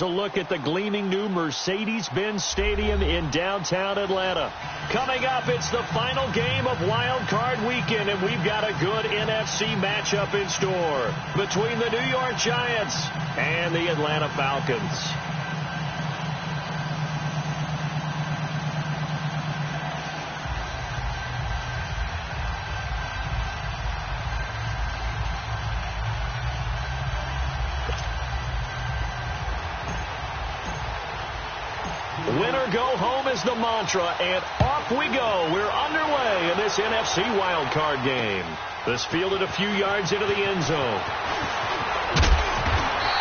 a look at the gleaming new Mercedes-Benz Stadium in downtown Atlanta. Coming up, it's the final game of Wild Card Weekend, and we've got a good NFC matchup in store between the New York Giants and the Atlanta Falcons. Winner go home is the mantra, and off we go. We're underway in this NFC wildcard game. This fielded a few yards into the end zone.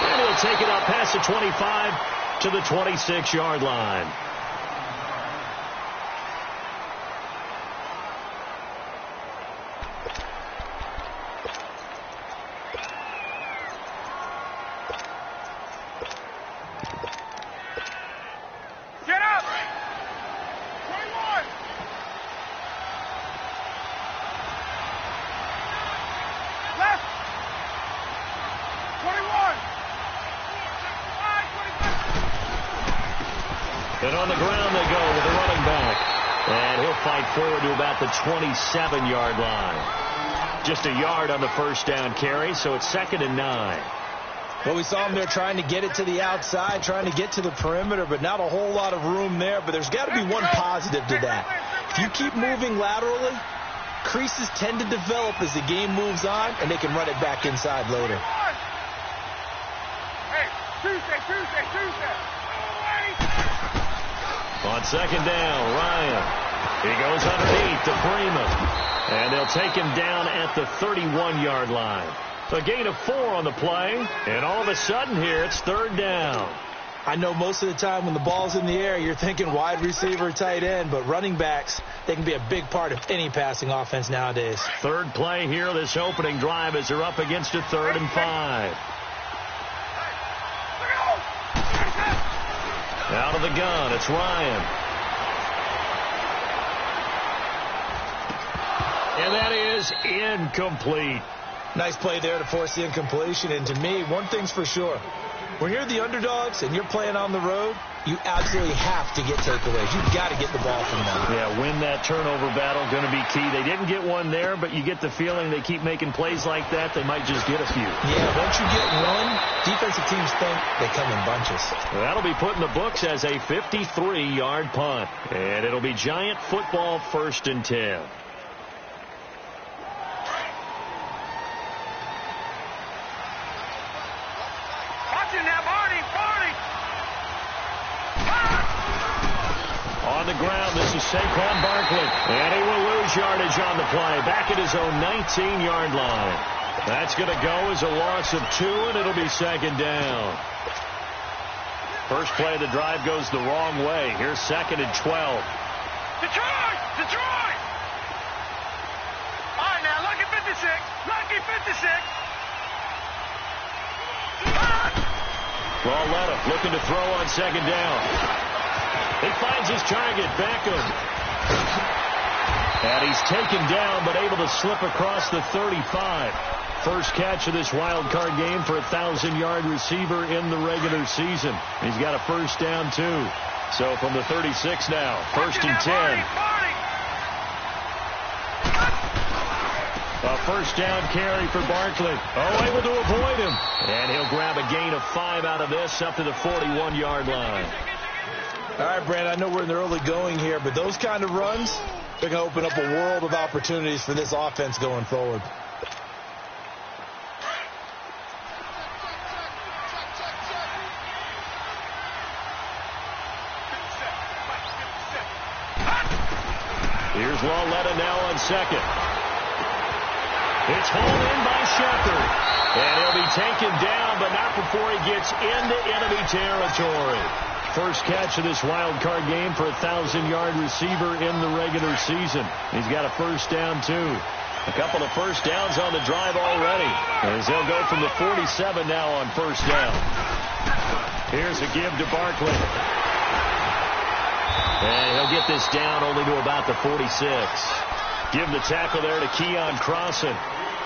And he'll take it up past the 25 to the 26-yard line. And on the ground they go with the running back. And he'll fight forward to about the 27-yard line. Just a yard on the first down carry, so it's 2nd and 9. Well, we saw him there trying to get it to the outside, trying to get to the perimeter, but not a whole lot of room there. But there's got to be one positive to that. If you keep moving laterally, creases tend to develop as the game moves on, and they can run it back inside later. Hey, Tuesday. On 2nd down, Ryan. He goes underneath to Freeman. And they'll take him down at the 31-yard line. A gain of 4 on the play. And all of a sudden here, it's 3rd down. I know most of the time when the ball's in the air, you're thinking wide receiver, tight end. But running backs, they can be a big part of any passing offense nowadays. Third play here, this opening drive, as they're up against a 3rd and 5. Out of the gun, it's Ryan. And that is incomplete. Nice play there to force the incompletion. And to me, one thing's for sure. When you're the underdogs and you're playing on the road, you absolutely have to get takeaways. You've got to get the ball from them. Yeah, win that turnover battle, going to be key. They didn't get one there, but you get the feeling they keep making plays like that, they might just get a few. Yeah, once you get one, defensive teams think they come in bunches. Well, that'll be put in the books as a 53-yard punt. And it'll be Giant football, 1st and 10. On the ground, this is Saquon Barkley. And he will lose yardage on the play. Back at his own 19-yard line. That's going to go as a loss of 2, and it'll be 2nd down. First play of the drive goes the wrong way. Here's 2nd and 12. Detroit! All right, now, lucky 56. Lauletta looking to throw on 2nd down. He finds his target, Beckham. And he's taken down, but able to slip across the 35. First catch of this wild card game for a 1,000-yard receiver in the regular season. He's got a first down, too. So from the 36 now, 1st and 10. A first down carry for Barkley. Oh, able to avoid him. And he'll grab a gain of 5 out of this up to the 41-yard line. All right, Brand, I know we're in the early going here, but those kind of runs, they're going to open up a world of opportunities for this offense going forward. Here's Lauletta now on 2nd. It's hauled in by Shepard. And he'll be taken down, but not before he gets into enemy territory. First catch of this wild card game for a 1,000-yard receiver in the regular season. He's got a first down, too. A couple of first downs on the drive already, as they'll go from the 47 now on first down. Here's a give to Barkley. And he'll get this down only to about the 46. Give the tackle there to Keon Crossan.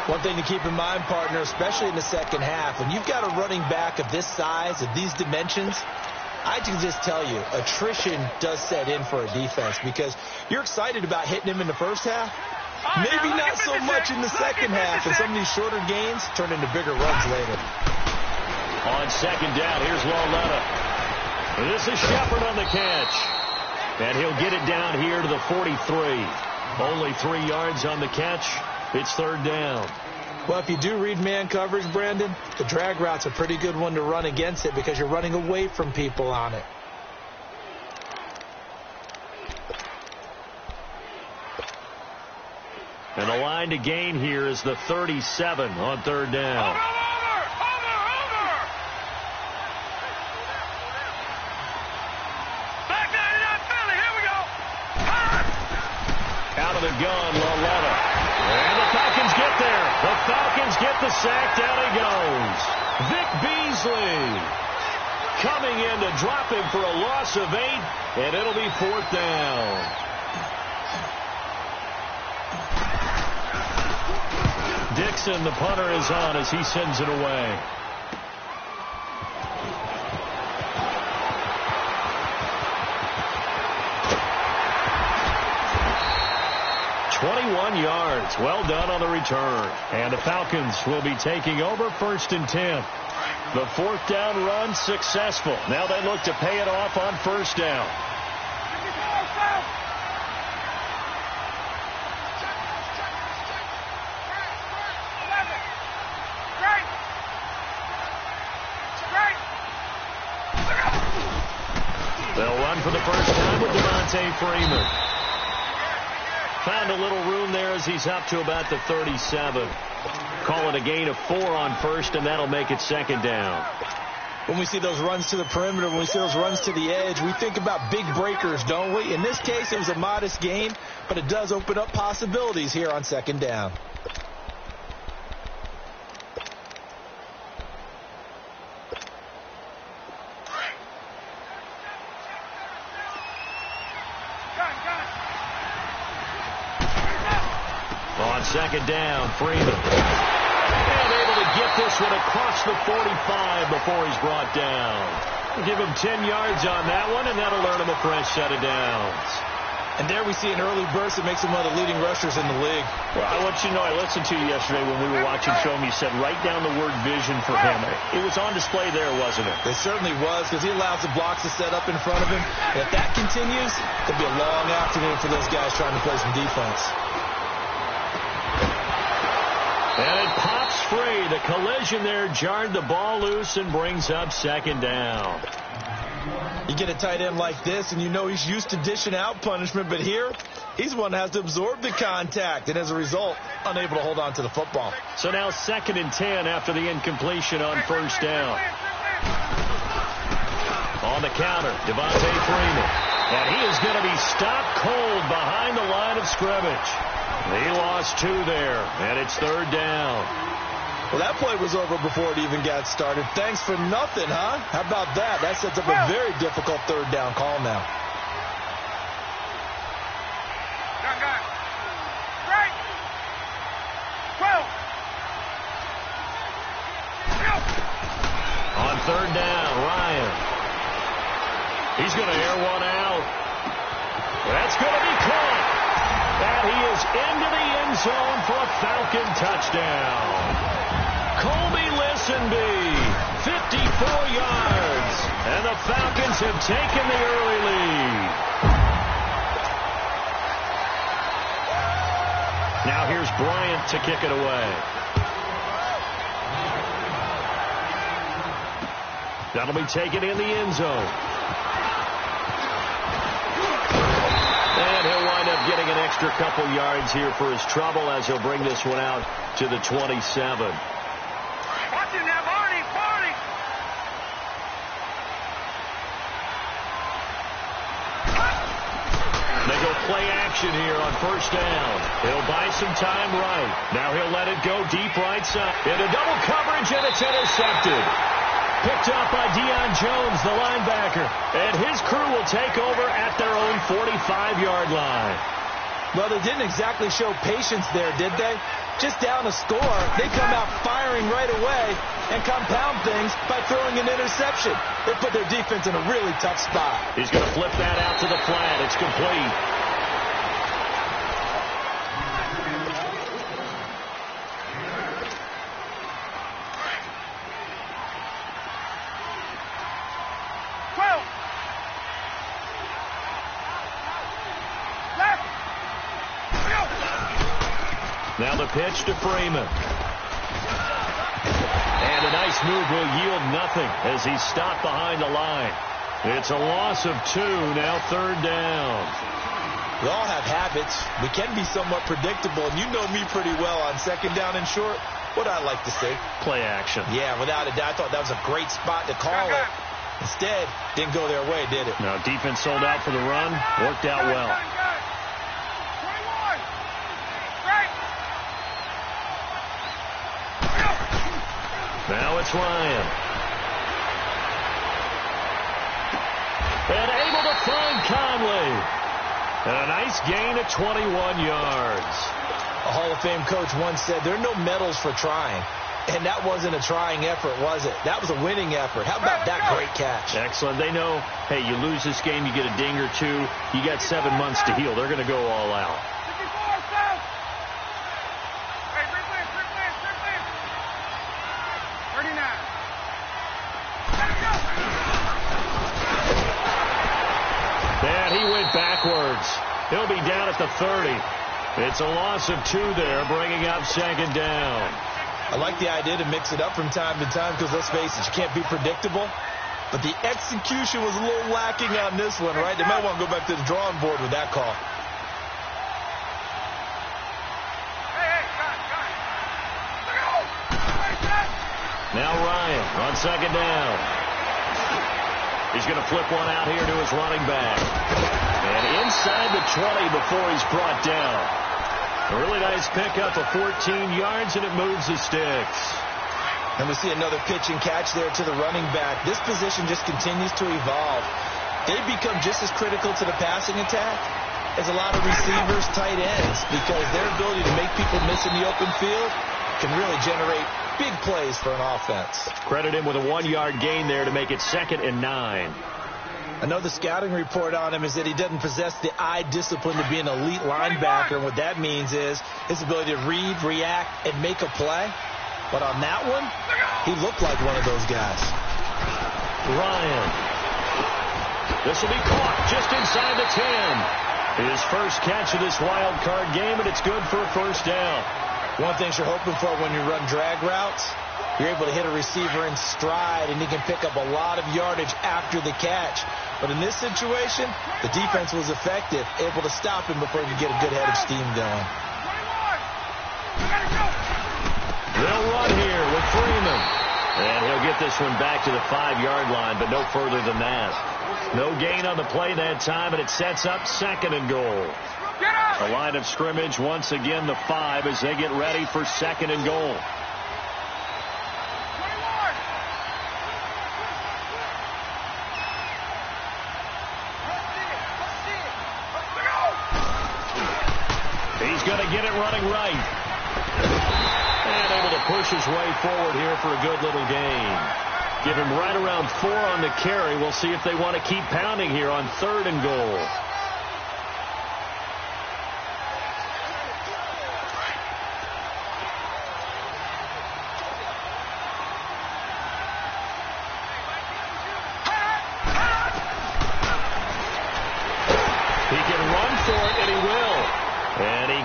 One thing to keep in mind, partner, especially in the second half, when you've got a running back of this size, of these dimensions, I can just tell you, attrition does set in for a defense because you're excited about hitting him in the first half. Maybe not so much in the second half, and some of these shorter gains turn into bigger runs later. On second down, here's Loletta. This is Shepard on the catch. And he'll get it down here to the 43. Only 3 yards on the catch. It's third down. Well, if you do read man coverage, Brandon, the drag route's a pretty good one to run against it because you're running away from people on it. And the line to gain here is the 37 on third down. Out of the gun, Loletta. And the Falcons get there. The Falcons get the sack. Down he goes. Vic Beasley coming in to drop him for a loss of 8, and it'll be fourth down. Dixon, the punter, is on as he sends it away. Yards. Well done on the return. And the Falcons will be taking over first and 10. The fourth down run successful. Now they look to pay it off on first down. They'll run for the first time with Devontae Freeman. Found a little room there as he's up to about the 37. Call it a gain of 4 on first, and that'll make it second down. When we see those runs to the perimeter, when we see those runs to the edge, we think about big breakers, don't we? In this case, it was a modest gain, but it does open up possibilities here on second down. Second down, Freeman. And able to get this one across the 45 before he's brought down. Give him 10 yards on that one, and that'll earn him a fresh set of downs. And there we see an early burst that makes him one of the leading rushers in the league. Well, I want you to know, I listened to you yesterday when we were watching film. You said write down the word vision for him. It was on display there, wasn't it? It certainly was, because he allows the blocks to set up in front of him. And if that continues, it'll be a long afternoon for those guys trying to play some defense. And it pops free. The collision there jarred the ball loose and brings up second down. You get a tight end like this, and you know he's used to dishing out punishment, but here, he's one that has to absorb the contact, and as a result, unable to hold on to the football. So now second and 10 after the incompletion on first down. On the counter, Devontae Freeman. And he is going to be stopped cold behind the line of scrimmage. He lost 2 there, and it's third down. Well, that play was over before it even got started. Thanks for nothing, huh? How about that? That sets up a very difficult third down call now. On third down, Ryan. He's going to air one out. That's going to be caught. And he is into the end zone for a Falcon touchdown. Colby Listenby, 54 yards. And the Falcons have taken the early lead. Now here's Bryant to kick it away. That'll be taken in the end zone. And he'll wind up getting an extra couple yards here for his trouble as he'll bring this one out to the 27. Watch him now, Barney. They go play action here on first down. He'll buy some time right. Now he'll let it go deep right side. Into double coverage, and it's intercepted. Picked up by Deion Jones, the linebacker. And his crew will take over at their own 45-yard line. Well, they didn't exactly show patience there, did they? Just down a score, they come out firing right away and compound things by throwing an interception. They put their defense in a really tough spot. He's going to flip that out to the flat. It's complete. Now the pitch to Freeman. And a nice move will yield nothing as he's stopped behind the line. It's a loss of 2, now 3rd down. We all have habits. We can be somewhat predictable, and you know me pretty well on 2nd down and short. What I like to see? Play action. Yeah, without a doubt. I thought that was a great spot to call it. Instead, didn't go their way, did it? Now defense sold out for the run. Worked out well. Now it's Ryan. And able to find Conley. And a nice gain of 21 yards. A Hall of Fame coach once said, there are no medals for trying. And that wasn't a trying effort, was it? That was a winning effort. How about that great catch? Excellent. They know, hey, you lose this game, you get a ding or 2. You got 7 months to heal. They're going to go all out. And he went backwards. He'll be down at the 30. It's a loss of 2 there, bringing up 2nd down. I like the idea to mix it up from time to time because, let's face it, you can't be predictable. But the execution was a little lacking on this one, right? They might want to go back to the drawing board with that call. Now Ryan on 2nd down. He's going to flip one out here to his running back. And inside the 20 before he's brought down. A really nice pickup of 14 yards, and it moves the sticks. And we see another pitch and catch there to the running back. This position just continues to evolve. They become just as critical to the passing attack as a lot of receivers, tight ends, because their ability to make people miss in the open field can really generate big plays for an offense. Credit him with a 1-yard gain there to make it 2nd and 9. I know the scouting report on him is that he doesn't possess the eye discipline to be an elite linebacker. And what that means is his ability to read, react, and make a play. But on that one, he looked like one of those guys. Ryan. This will be caught just inside the 10. His first catch of this wild card game, and it's good for a 1st down. One thing you're hoping for when you run drag routes, you're able to hit a receiver in stride, and he can pick up a lot of yardage after the catch. But in this situation, the defense was effective, able to stop him before he could get a good head of steam going. They'll run here with Freeman. And he'll get this one back to the 5-yard line, but no further than that. No gain on the play that time, and it sets up 2nd and goal. The line of scrimmage once again the 5 as they get ready for 2nd and goal. He's going to get it running right. And able to push his way forward here for a good little gain. Give him right around 4 on the carry. We'll see if they want to keep pounding here on 3rd and goal.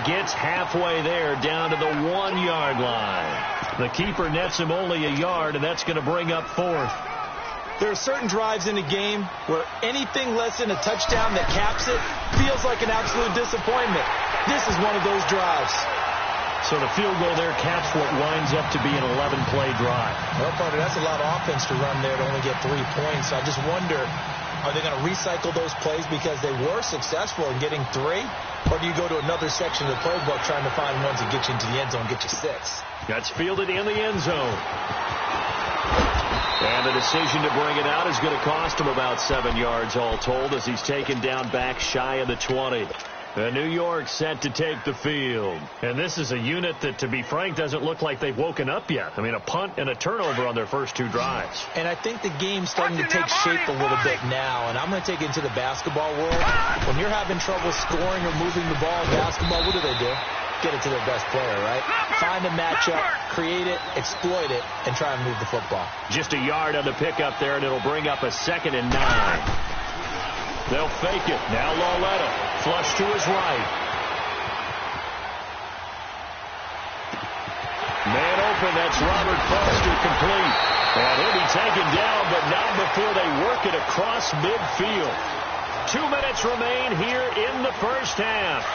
Gets halfway there down to the 1-yard line. The keeper nets him only a yard, and that's going to bring up 4th. There are certain drives in a game where anything less than a touchdown that caps it feels like an absolute disappointment. This is one of those drives. So the field goal there caps what winds up to be an 11-play drive. Well, partner, that's a lot of offense to run there to only get 3 points. I just wonder, are they going to recycle those plays because they were successful in getting 3? Or do you go to another section of the playbook trying to find ones that get you into the end zone and get you 6? That's fielded in the end zone. And the decision to bring it out is going to cost him about 7 yards all told as he's taken down back shy of the 20. The New York set to take the field. And this is a unit that, to be frank, doesn't look like they've woken up yet. I mean, a punt and a turnover on their first 2 drives. And I think the game's starting to take shape a little bit now. And I'm going to take it into the basketball world. When you're having trouble scoring or moving the ball in basketball, what do? Get it to their best player, right? Find a matchup, create it, exploit it, and try and move the football. Just a yard on the pickup there, and it'll bring up a 2nd and 9. They'll fake it. Now Lauletta, flush to his right. Man open, that's Robert Foster, complete. And he'll be taken down, but not before they work it across midfield. 2 minutes remain here in the first half.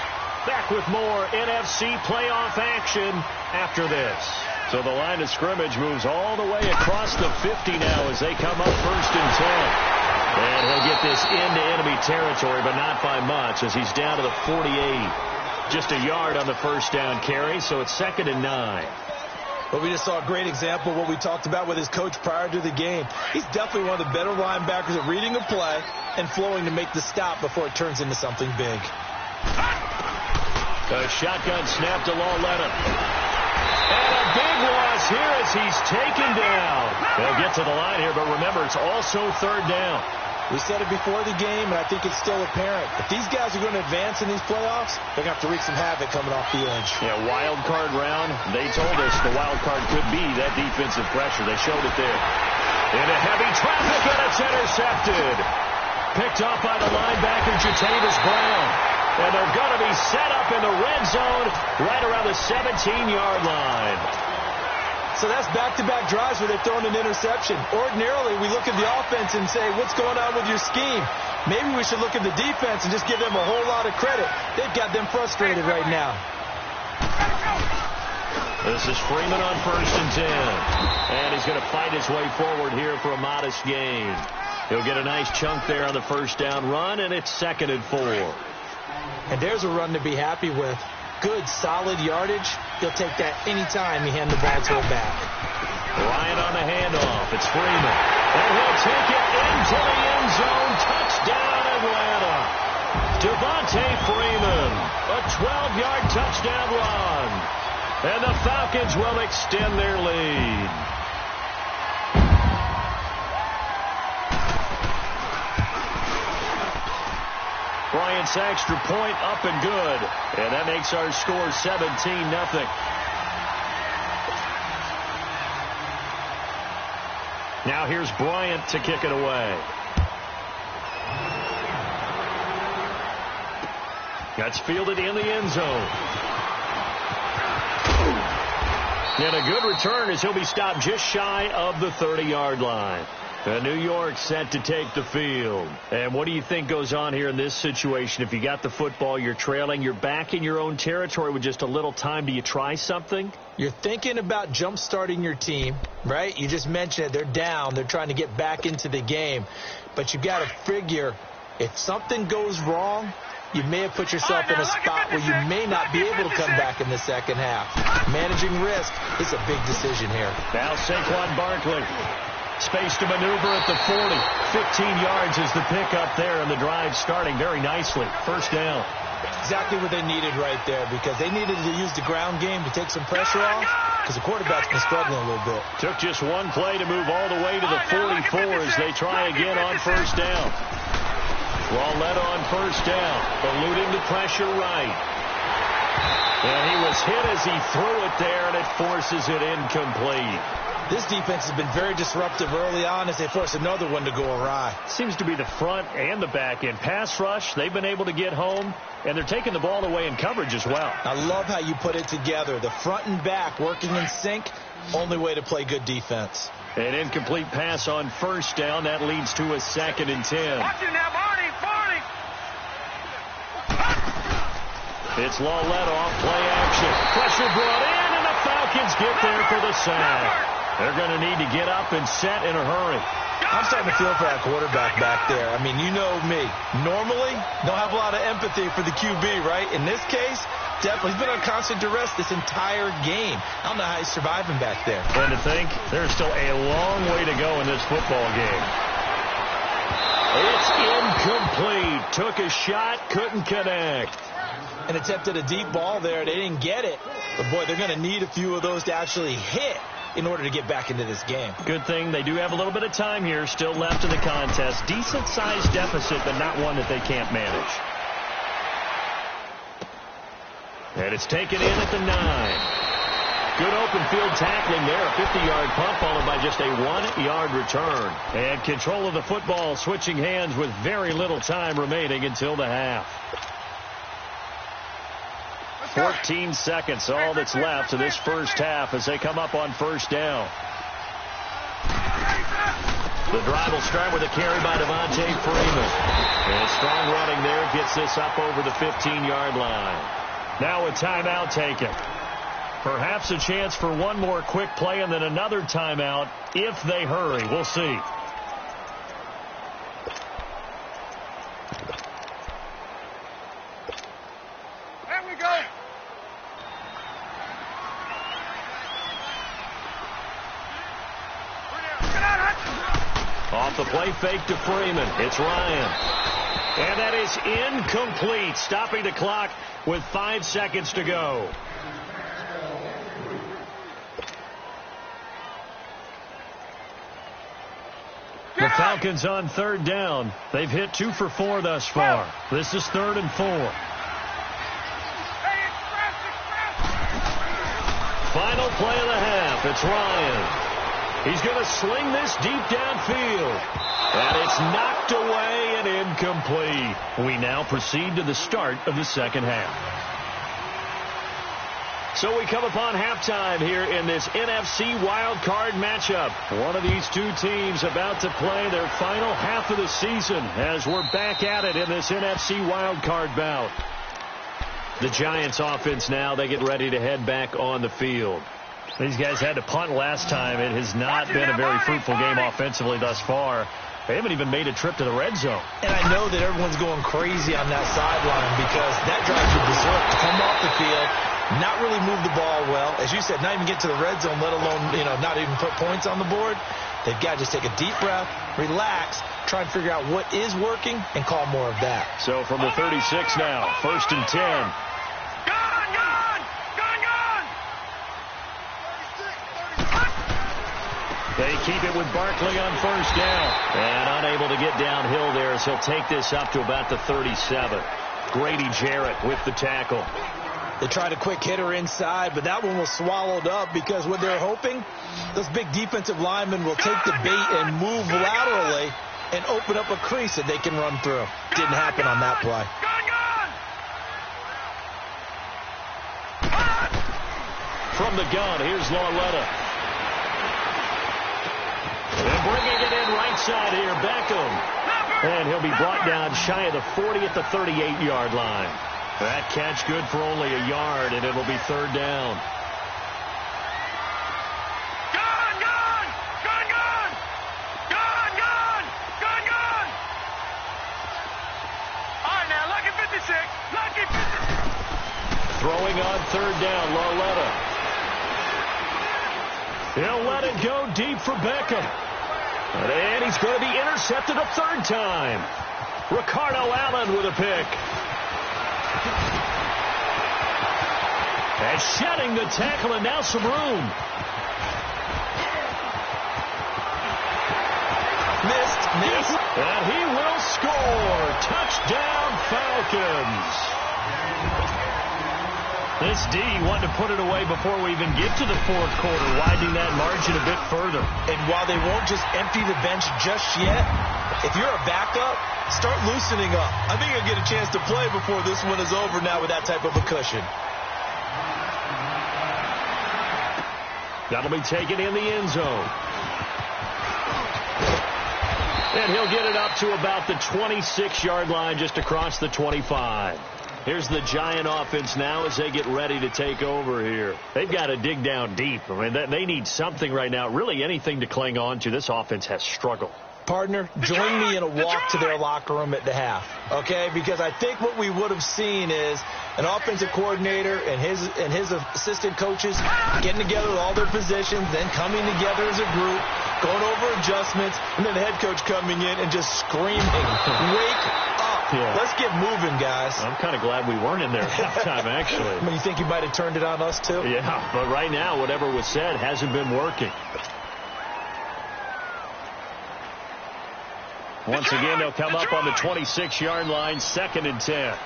Back with more NFC playoff action after this. So the line of scrimmage moves all the way across the 50 now as they come up 1st and 10. And he'll get this into enemy territory, but not by much as he's down to the 48. Just a yard on the first down carry, so it's 2nd and 9. But we just saw a great example of what we talked about with his coach prior to the game. He's definitely one of the better linebackers at reading a play and flowing to make the stop before it turns into something big. A shotgun snap to Lauletta. And a big loss here as he's taken down. They'll get to the line here, but remember, it's also 3rd down. We said it before the game, and I think it's still apparent. If these guys are going to advance in these playoffs, they're going to have to wreak some havoc coming off the edge. Yeah, wild card round. They told us the wild card could be that defensive pressure. They showed it there. Into heavy traffic, and it's intercepted. Picked off by the linebacker, Jatavis Brown. And they're going to be set up in the red zone right around the 17-yard line. So that's back-to-back drives where they've thrown an interception. Ordinarily, we look at the offense and say, what's going on with your scheme? Maybe we should look at the defense and just give them a whole lot of credit. They've got them frustrated right now. This is Freeman on 1st and 10. And he's going to fight his way forward here for a modest gain. He'll get a nice chunk there on the first down run, and it's 2nd and 4. And there's a run to be happy with. Good, solid yardage. He'll take that anytime you hand the ball to a back. Ryan on the handoff. It's Freeman. And he'll take it into the end zone. Touchdown, Atlanta. Devontae Freeman. A 12-yard touchdown run. And the Falcons will extend their lead. Bryant's extra point up and good. And that makes our score 17-0. Now here's Bryant to kick it away. That's fielded in the end zone. And a good return as he'll be stopped just shy of the 30-yard line. New York set to take the field. And what do you think goes on here in this situation? If you got the football, you're trailing, you're back in your own territory with just a little time. Do you try something? You're thinking about jump-starting your team, right? You just mentioned it. They're down. They're trying to get back into the game. But you've got to figure if something goes wrong, you may have put yourself in a spot where you may not be able to come back in the second half. Managing risk is a big decision here. Now Saquon Barkley. Space to maneuver at the 40. 15 yards is the pickup there, and the drive starting very nicely. First down. Exactly what they needed right there, because they needed to use the ground game to take some pressure off, because the quarterback's been struggling a little bit. Took just one play to move all the way to the 44 as they try again on first down. Lauletta on first down, eluding the pressure right. And he was hit as he threw it there, and it forces it incomplete. This defense has been very disruptive early on as they force another one to go awry. Seems to be the front and the back end. Pass rush, they've been able to get home, and they're taking the ball away in coverage as well. I love how you put it together. The front and back working in sync, only way to play good defense. An incomplete pass on first down. That leads to a 2nd and 10. Watch it now, Barney. It's Lauletta off play action. Pressure brought in, and the Falcons get there for the sack. They're going to need to get up and set in a hurry. I'm starting to feel for that quarterback back there. I mean, you know me. Normally, don't have a lot of empathy for the QB, right? In this case, definitely he's been on constant duress this entire game. I don't know how he's surviving back there. And to think, there's still a long way to go in this football game. It's incomplete. Took a shot, couldn't connect. and attempted a deep ball there. They didn't get it. But, boy, they're going to need a few of those to actually hit in order to get back into this game. Good thing they do have a little bit of time here still left in the contest. Decent-sized deficit, but not one that they can't manage. And it's taken in at the 9. Good open field tackling there. A 50-yard pump followed by just a 1-yard return. And control of the football switching hands with very little time remaining until the half. 14 seconds, all that's left of this first half as they come up on first down. The drive will start with a carry by Devontae Freeman. And strong running there gets this up over the 15-yard line. Now a timeout taken. Perhaps a chance for one more quick play and then another timeout if they hurry. We'll see. Off the play fake to Freeman. It's Ryan. And that is incomplete. Stopping the clock with 5 seconds to go. The Falcons on third down. They've hit 2 for 4 thus far. This is 3rd and 4. Final play of the half. It's Ryan. He's going to sling this deep downfield. And it's knocked away and incomplete. We now proceed to the start of the second half. So we come upon halftime here in this NFC wildcard matchup. One of these two teams about to play their final half of the season as we're back at it in this NFC wildcard bout. The Giants offense now, they get ready to head back on the field. These guys had to punt last time. It has not been a very fruitful game offensively thus far. They haven't even made a trip to the red zone. And I know that everyone's going crazy on that sideline because that drives you berserk to come off the field, not really move the ball well. As you said, not even get to the red zone, let alone, not even put points on the board. They've got to just take a deep breath, relax, try and figure out what is working, and call more of that. So from the 36 now, 1st and 10. They keep it with Barkley on first down. And unable to get downhill there as he'll take this up to about the 37. Grady Jarrett with the tackle. They tried a quick hitter inside, but that one was swallowed up because what they're hoping, those big defensive linemen will take the bait and move laterally and open up a crease that they can run through. Didn't happen on that play. From the gun, here's Lauletta. And bringing it in right side here, Beckham. And he'll be brought down shy of the 40 at the 38-yard line. That catch good for only a yard, and it'll be 3rd down. All right, now, lucky 56. Lucky 56. Throwing on 3rd down, Lauletta. He'll let it go deep for Beckham. And he's going to be intercepted a 3rd time. Ricardo Allen with a pick. And shedding the tackle, and now some room. Missed. And he will score. Touchdown, Falcons. This D wanted to put it away before we even get to the 4th quarter, widening that margin a bit further. And while they won't just empty the bench just yet, if you're a backup, start loosening up. I think you'll get a chance to play before this one is over now with that type of a cushion. That'll be taken in the end zone. And he'll get it up to about the 26-yard line, just across the 25. Here's the Giant offense now as they get ready to take over here. They've got to dig down deep. I mean, they need something right now, really anything to cling on to. This offense has struggled. Partner, join me in a walk to their locker room at the half, okay? Because I think what we would have seen is an offensive coordinator and his assistant coaches getting together with all their positions, then coming together as a group, going over adjustments, and then the head coach coming in and just screaming, wake up. Yeah. Let's get moving, guys. I'm kind of glad we weren't in there at halftime, actually. I mean, you think you might have turned it on us, too? Yeah, but right now, whatever was said hasn't been working. Once again, they'll come up on the 26-yard line, 2nd and 10.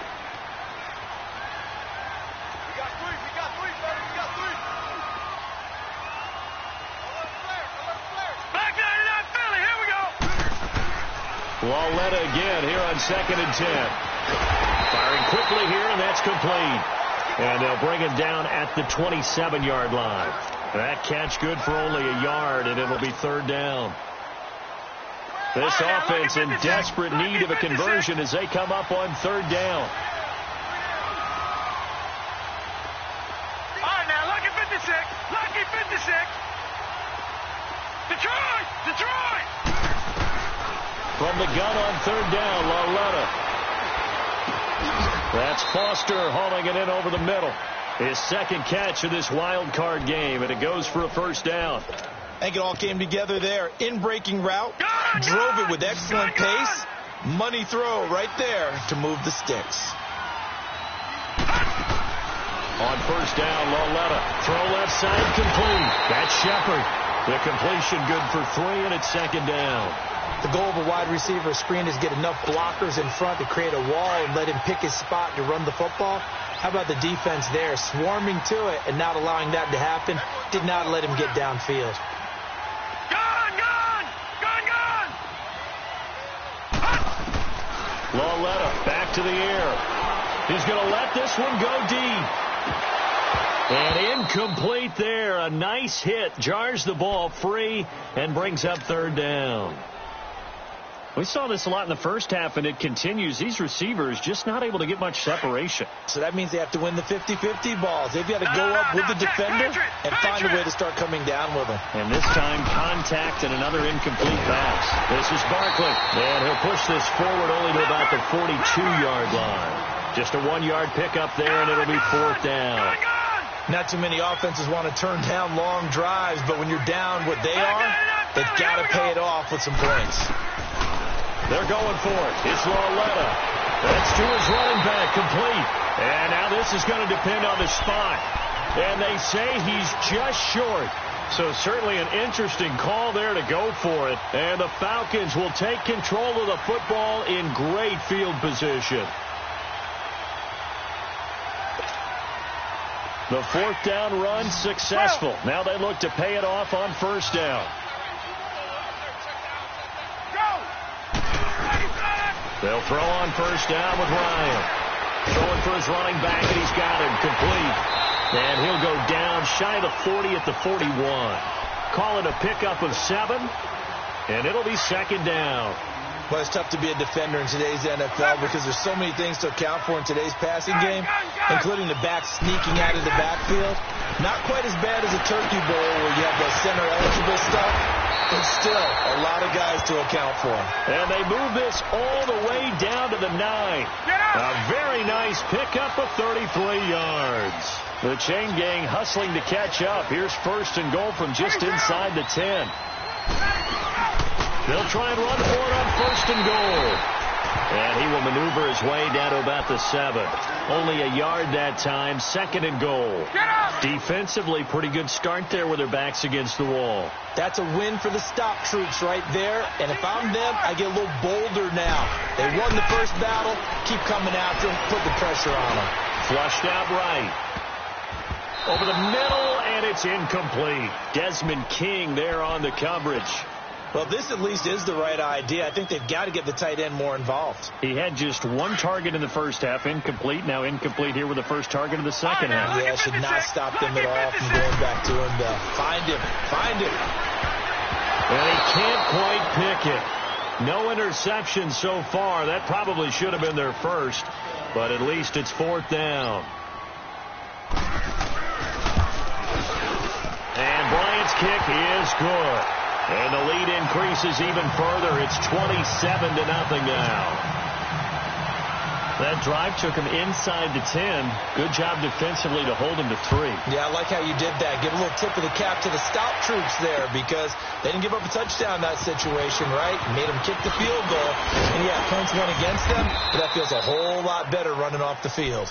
Walletta again here on 2nd and 10. Firing quickly here, and that's complete. And they'll bring him down at the 27-yard line. That catch good for only a yard, and it'll be 3rd down. This offense in desperate need of a conversion as they come up on 3rd down. All right, now, lucky 56. Lucky 56. Detroit! Detroit! From the gun on 3rd down, Walletta. That's Foster hauling it in over the middle. His 2nd catch of this wild card game, and it goes for a 1st down. I think it all came together there. In-breaking route, drove it with excellent pace. Money throw right there to move the sticks. On 1st down, Walletta. Throw left side, complete. That's Shepard. The completion good for 3, and it's 2nd down. The goal of a wide receiver screen is get enough blockers in front to create a wall and let him pick his spot to run the football. How about the defense there, swarming to it and not allowing that to happen? Did not let him get downfield. Walletta back to the air. He's going to let this one go deep. And incomplete there. A nice hit. Jars the ball free and brings up 3rd down. We saw this a lot in the first half, and it continues. These receivers just not able to get much separation. So that means they have to win the 50-50 balls. They've got to go up with the defender and find a way to start coming down with them. And this time, contact and another incomplete pass. This is Barkley. And he'll push this forward only to about the 42-yard line. Just a 1-yard pickup there, and it'll be 4th down. Not too many offenses want to turn down long drives, but when you're down what they are, they've got to pay it off with some points. They're going for it. It's Walletta. That's to his running back, complete. And now this is going to depend on the spot. And they say he's just short. So certainly an interesting call there to go for it. And the Falcons will take control of the football in great field position. The 4th down run successful. Now they look to pay it off on 1st down. They'll throw on 1st down with Ryan. Throwing for his running back, and he's got him complete. And he'll go down shy of the 40 at the 41. Call it a pickup of 7, and it'll be 2nd down. Well, it's tough to be a defender in today's NFL because there's so many things to account for in today's passing game, including the back sneaking out of the backfield. Not quite as bad as a Turkey Bowl where you have the center-eligible stuff, but still a lot of guys to account for. And they move this all the way down to the 9. A very nice pickup of 33 yards. The chain gang hustling to catch up. Here's 1st and goal from just inside the 10. They'll try and run for it on 1st and goal. And he will maneuver his way down to about the 7. Only a yard that time, 2nd and goal. Defensively, pretty good start there with their backs against the wall. That's a win for the stop troops right there. And if I'm them, I get a little bolder now. They won the first battle. Keep coming after them. Put the pressure on them. Flushed out right. Over the middle, and it's incomplete. Desmond King there on the coverage. Well, this at least is the right idea. I think they've got to get the tight end more involved. He had just 1 target in the first half, incomplete. Now incomplete here with the first target of the second half. Yeah, should not stop them at all from going back to him, though. Find him. Find him. And he can't quite pick it. No interception so far. That probably should have been their first, but at least it's 4th down. And Bryant's kick is good. And the lead increases even further. It's 27-0 now. That drive took him inside the 10. Good job defensively to hold him to 3. Yeah, I like how you did that. Give a little tip of the cap to the scout troops there because they didn't give up a touchdown in that situation, right? Made them kick the field goal. And, yeah, points went against them, but that feels a whole lot better running off the field.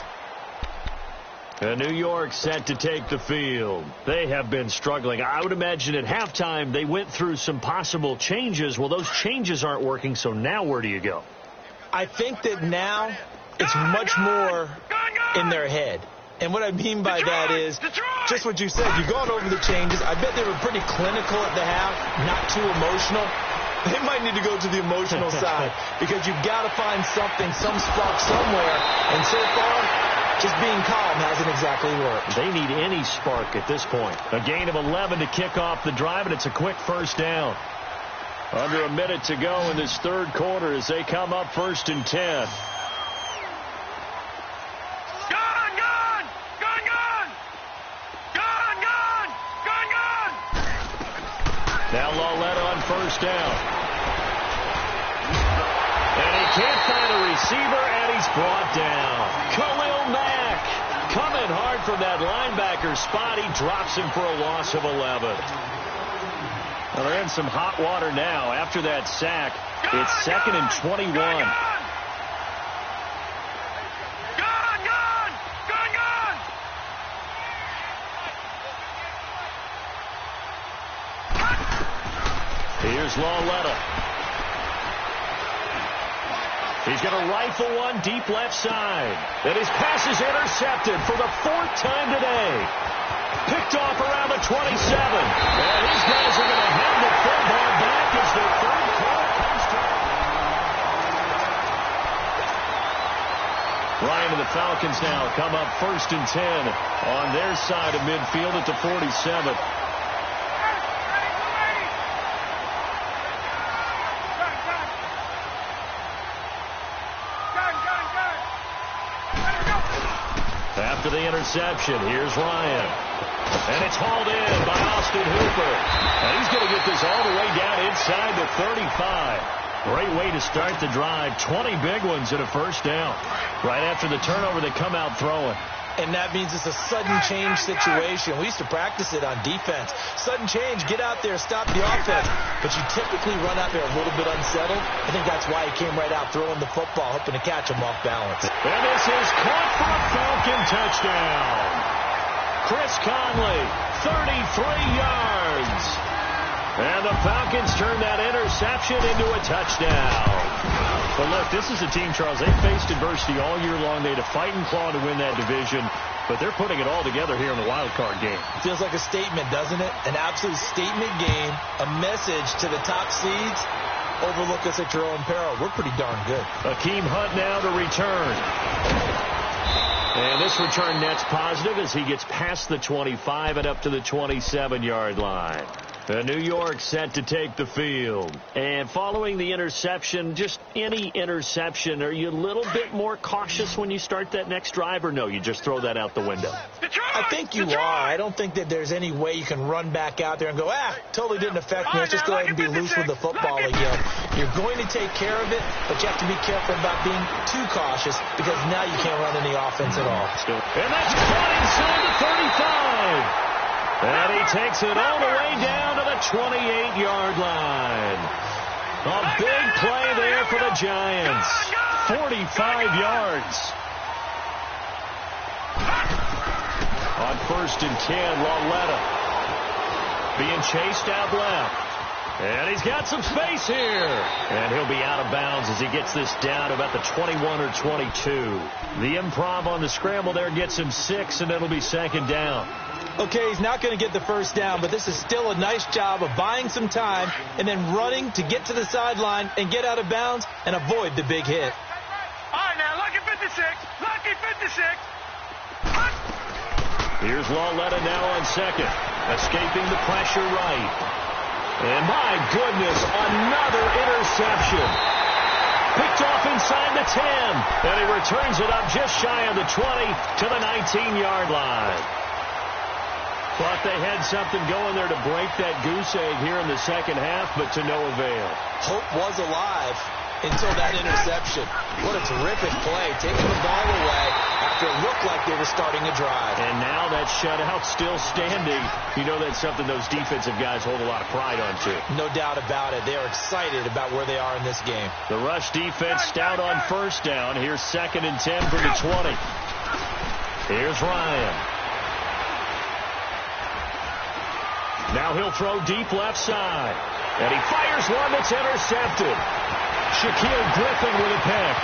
New York set to take the field. They have been struggling. I would imagine at halftime they went through some possible changes. Well, those changes aren't working, so now where do you go? I think that now it's much more in their head. And what I mean by that is just what you said. You've gone over the changes. I bet they were pretty clinical at the half, not too emotional. They might need to go to the emotional side because you've got to find something, some spark somewhere. And so far, just being calm hasn't exactly worked. They need any spark at this point. A gain of 11 to kick off the drive, and it's a quick first down. Under a minute to go in this third quarter as they come up 1st and 10. Now Lawletta on first down. And he can't find a receiver, and he's brought down. Khalil Mack coming hard from that linebacker spot. He drops him for a loss of 11. Well, they're in some hot water now. After that sack, it's 2nd and 21. Here's Lawletta. He's going to rifle one deep left side. And his pass is intercepted for the 4th time today. Picked off around the 27. And these guys are going to have the football back as the third quarter comes to. Ryan and the Falcons now come up 1st and 10 on their side of midfield at the 47. After the interception, here's Ryan. And it's hauled in by Austin Hooper. And he's going to get this all the way down inside the 35. Great way to start the drive. 20 big ones and a first down. Right after the turnover, they come out throwing. And that means it's a sudden change situation. We used to practice it on defense. Sudden change, get out there, stop the offense. But you typically run out there a little bit unsettled. I think that's why he came right out throwing the football, hoping to catch him off balance. And this is caught for a Falcon touchdown. Chris Conley, 33 yards. And the Falcons turn that interception into a touchdown. But look, this is a team, Charles, they faced adversity all year long. They had to fight and claw to win that division, but they're putting it all together here in the wild card game. Feels like a statement, doesn't it? An absolute statement game, a message to the top seeds. Overlook us at your own peril. We're pretty darn good. Akeem Hunt now to return. And this return net's positive as he gets past the 25 and up to the 27-yard line. New York set to take the field. And following the interception, just any interception, are you a little bit more cautious when you start that next drive, or no, you just throw that out the window? I think you are. I don't think that there's any way you can run back out there and go, totally didn't affect me. Let's just go ahead and be loose with the football again. You're going to take care of it, but you have to be careful about being too cautious because now you can't run any offense at all. And that's caught inside the 35. And he takes it all the way down to the 28-yard line. A big play there for the Giants. 45 yards. On 1st and 10, Lawletta being chased out left. And he's got some space here. And he'll be out of bounds as he gets this down about the 21 or 22. The improv on the scramble there gets him 6, and it'll be 2nd down. Okay, he's not going to get the first down, but this is still a nice job of buying some time and then running to get to the sideline and get out of bounds and avoid the big hit. All right, now, lucky 56. Lucky 56. Here's Lawletta now on 2nd. Escaping the pressure right. And my goodness, another interception. Picked off inside the 10. And he returns it up just shy of the 20 to the 19-yard line. Thought they had something going there to break that goose egg here in the second half, but to no avail. Hope was alive. until that interception. What a terrific play, taking the ball away after it looked like they were starting a drive. And now that shutout still standing. You know that's something those defensive guys hold a lot of pride on, too. No doubt about it. They are excited about where they are in this game. The rush defense stout on first down. Here's 2nd and 10 from the 20. Here's Ryan. Now he'll throw deep left side. And he fires one that's intercepted. Shaquille Griffin with a pick.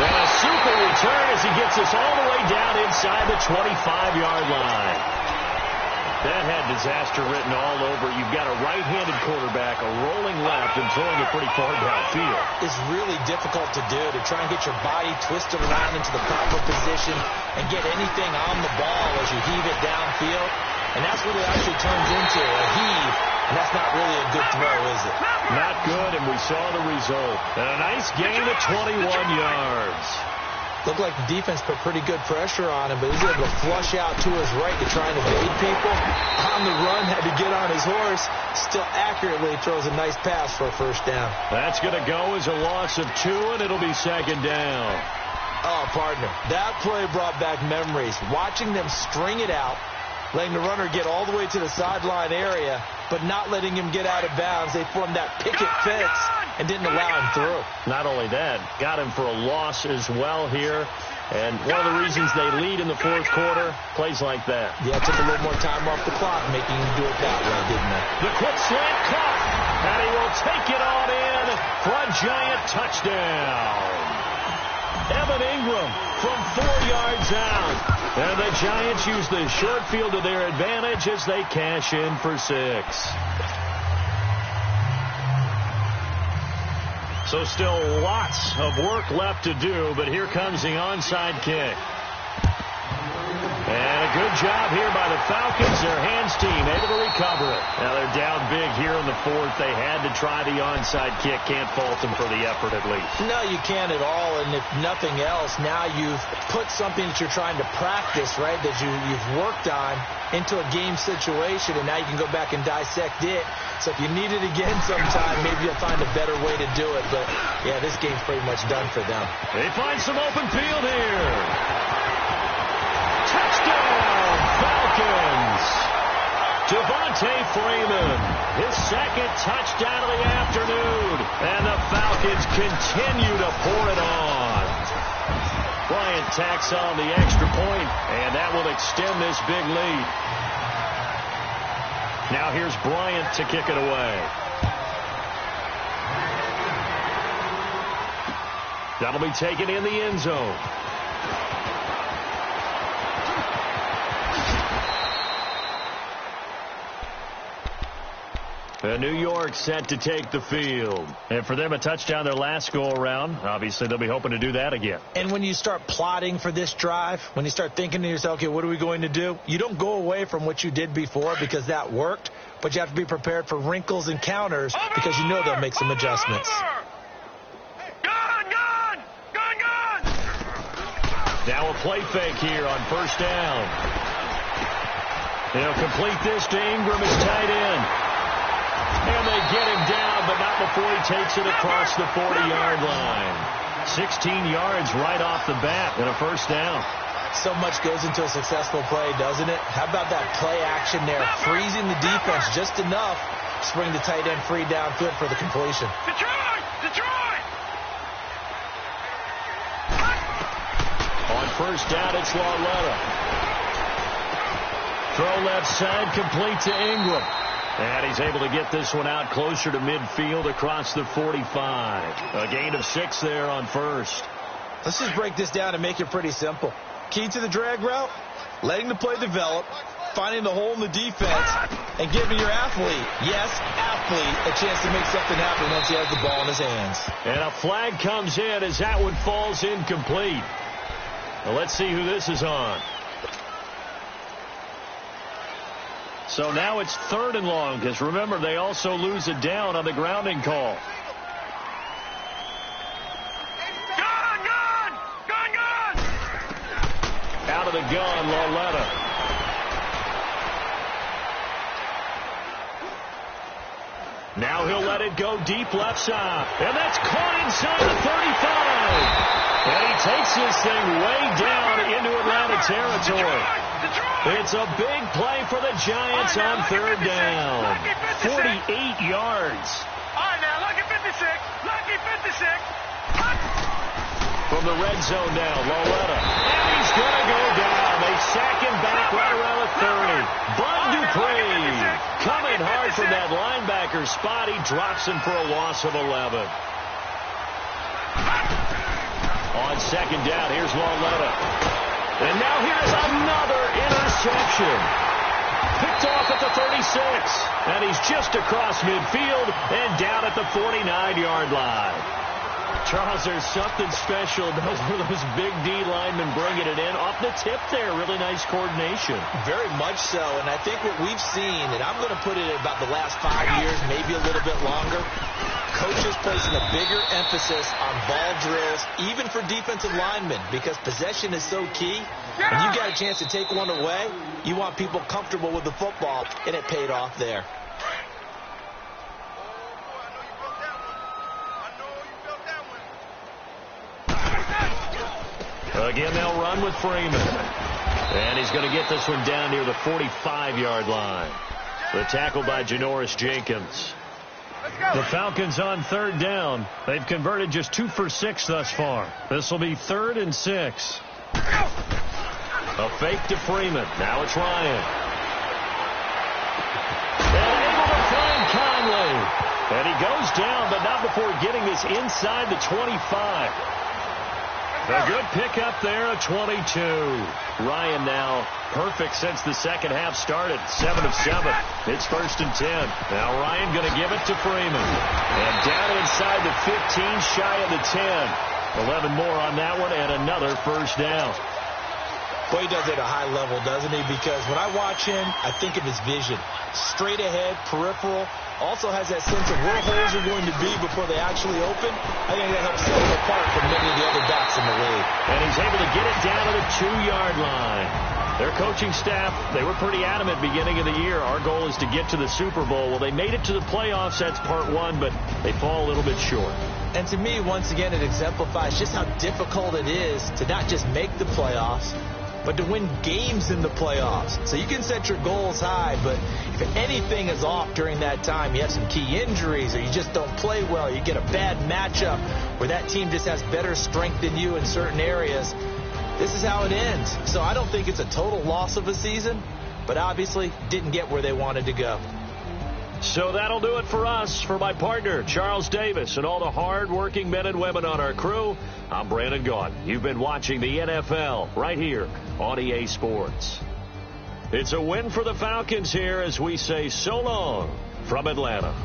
And a super return as he gets us all the way down inside the 25-yard line. That had disaster written all over. You've got a right-handed quarterback, a rolling left, and throwing it pretty far downfield. It's really difficult to do, to try and get your body twisted around into the proper position and get anything on the ball as you heave it downfield. And that's what it actually turns into, a heave. And that's not really a good throw, is it? Not good, and we saw the result. And a nice gain of 21 yards. Looked like the defense put pretty good pressure on him, but he was able to flush out to his right to try and evade people. On the run, had to get on his horse. Still accurately throws a nice pass for a first down. That's going to go as a loss of 2, and it'll be 2nd down. Oh, partner, that play brought back memories. Watching them string it out, letting the runner get all the way to the sideline area, but not letting him get out of bounds. They formed that picket fence and didn't allow him through. Not only that, got him for a loss as well here. And one of the reasons they lead in the 4th quarter, plays like that. Yeah, took a little more time off the clock, making him do it that way, didn't they? The quick slant caught, and he will take it on in for a giant touchdown. Evan Ingram from 4 yards out. And the Giants use the short field to their advantage as they cash in for 6. So still lots of work left to do, but here comes the onside kick. And a good job here by the Falcons. Their hands team able to recover it. Now they're down big here in the 4th. They had to try the onside kick. Can't fault them for the effort at least. No, you can't at all. And if nothing else, now you've put something that you're trying to practice, right, that you've worked on into a game situation, and now you can go back and dissect it. So if you need it again sometime, maybe you'll find a better way to do it. But, yeah, this game's pretty much done for them. They find some open field here. Touchdown, Falcons. Devontae Freeman, his 2nd touchdown of the afternoon. And the Falcons continue to pour it on. Bryant tacks on the extra point, and that will extend this big lead. Now here's Bryant to kick it away. That'll be taken in the end zone. New York set to take the field. And for them, a touchdown their last go-around. Obviously, they'll be hoping to do that again. And when you start plotting for this drive, when you start thinking to yourself, okay, what are we going to do? You don't go away from what you did before because that worked, but you have to be prepared for wrinkles and counters because you know they'll make some adjustments. Now a play fake here on first down. They'll complete this to Ingram as tight end. And they get him down, but not before he takes it across the 40-yard line. 16 yards right off the bat and a first down. So much goes into a successful play, doesn't it? How about that play action there? Freezing the defense just enough to bring the tight end free downfield for the completion. Detroit! On first down, it's Lauletta. Throw left side, complete to Ingram. And he's able to get this one out closer to midfield across the 45. A gain of 6 there on first. Let's just break this down and make it pretty simple. Key to the drag route, letting the play develop, finding the hole in the defense, and giving your athlete, yes, athlete, a chance to make something happen once he has the ball in his hands. And a flag comes in as that one falls incomplete. Well, let's see who this is on. So now it's 3rd and long, because remember, they also lose a down on the grounding call. Gun! Out of the gun, Lauletta. Now he'll let it go deep left side. And that's caught inside the 35. And he takes this thing way down into Atlanta territory. It's a big play for the Giants on third down. 48 yards. All right, now, lucky 56. Lucky 56. From the red zone now, Loletta. And he's going to go down. They sack him back right around the 30. Bud Dupree coming hard from that linebacker spot. He drops him for a loss of 11. On second down, here's Loletta. And now here's another interception. Picked off at the 36. And he's just across midfield and down at the 49-yard line. Charles, there's something special about those big D linemen bringing it in. Off the tip there, really nice coordination. Very much so, and I think what we've seen, and I'm going to put it at about the last 5 years, maybe a little bit longer, coaches placing a bigger emphasis on ball drills, even for defensive linemen, because possession is so key. When you got a chance to take one away, you want people comfortable with the football, and it paid off there. Again, they'll run with Freeman. And he's going to get this one down near the 45-yard line. The tackle by Janoris Jenkins. The Falcons on third down. They've converted just 2 for 6 thus far. This will be 3rd and 6. A fake to Freeman. Now it's Ryan. And able to find Conley. And he goes down, but not before getting this inside the 25. A good pickup there at 22. Ryan now perfect since the second half started. 7 of 7. It's 1st and 10. Now Ryan going to give it to Freeman. And down inside the 15, shy of the 10. 11 more on that one and another first down. Well, he does it at a high level, doesn't he? Because when I watch him, I think of his vision. Straight ahead, peripheral. Also has that sense of where holes are going to be before they actually open. I think that helps set him apart from many of the other backs in the league. And he's able to get it down to the 2-yard line. Their coaching staff, they were pretty adamant beginning of the year. Our goal is to get to the Super Bowl. Well, they made it to the playoffs. That's part 1, but they fall a little bit short. And to me, once again, it exemplifies just how difficult it is to not just make the playoffs, but to win games in the playoffs. So you can set your goals high, but if anything is off during that time, you have some key injuries, or you just don't play well, you get a bad matchup where that team just has better strength than you in certain areas, this is how it ends. So I don't think it's a total loss of a season, but obviously didn't get where they wanted to go. So that'll do it for us. For my partner, Charles Davis, and all the hard-working men and women on our crew, I'm Brandon Gaudin. You've been watching the NFL right here on EA Sports. It's a win for the Falcons here as we say so long from Atlanta.